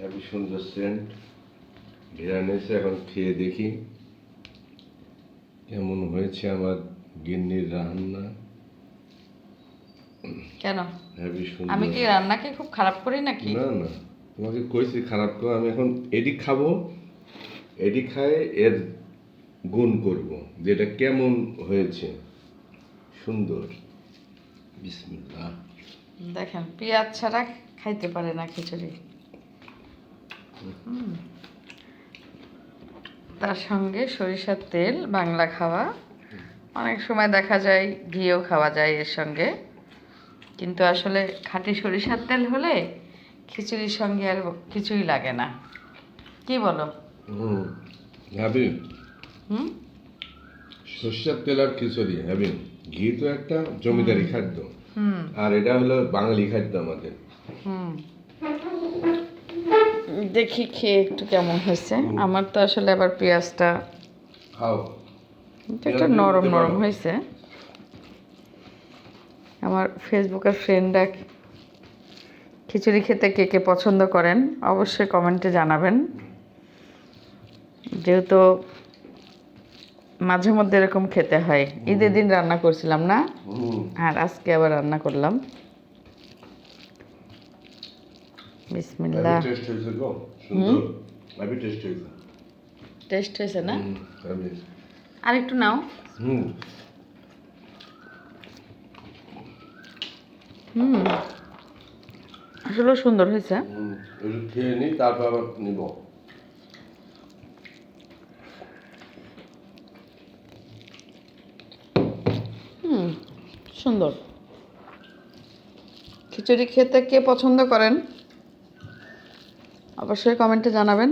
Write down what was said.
Heavy সুন্দর Saint ঘেরান এসে এখন খেয়ে দেখি কেমন হয়েছে আমার গিন্নির রান্না। কেন হেবি সুন্দর। আমি কি রান্নাকে খুব খারাপ করি নাকি? না না, তোমাকে কইছি খারাপ করো। আমি এখন এডি খাবো, এডি খায় এর গুণ করব যেটা কেমন হয়েছে। সুন্দর। বিসমিল্লাহ। দেখেন পেঁয়াজ ছাড়া খাইতে পারে না খিচুড়ি। তার সঙ্গে সরিষার তেল, বাংলা খাওয়া, অনেক সময় দেখা যায় ঘিও খাওয়া যায় এর সঙ্গে, কিন্তু আসলে খাঁটি সরিষার তেল হলে খিচুড়ির সঙ্গে আর কিছুই লাগে না। কি বলো? ভাবি হুম সর্ষের তেল আর খিচুড়ি ভাবি, ঘি তো একটা জমিদারি খাদ্য, হুম আর এটা হলো বাঙালি খাদ্য আমাদের। হুম দেখি খেয়ে একটু কেমন হয়েছে। আমার তো আসলে আবার পেঁয়াজটা খাও। একটু নরম নরম হয়েছে। আমার ফেসবুকের ফ্রেন্ডরা খিচুড়ি খেতে কে কে পছন্দ করেন অবশ্যই কমেন্টে জানাবেন। যেহেতু মাঝে মধ্যে এরকম খেতে হয়, ঈদের দিন রান্না করছিলাম না, আর আজকে আবার রান্না করলাম। বিসমিল্লাহ। টেস্ট হয়েছে গো, সুন্দর। হেভি টেস্ট হয়েছে। টেস্ট হয়েছে না? হেভি। আর একটু নাও। হুম হুম আসলে সুন্দর হয়েছে। একটু খেয়ে নিই, তারপর আবার নিব। সুন্দর। খিচুড়ি খেতে কে পছন্দ করেন অবশ্যই কমেন্টে জানাবেন।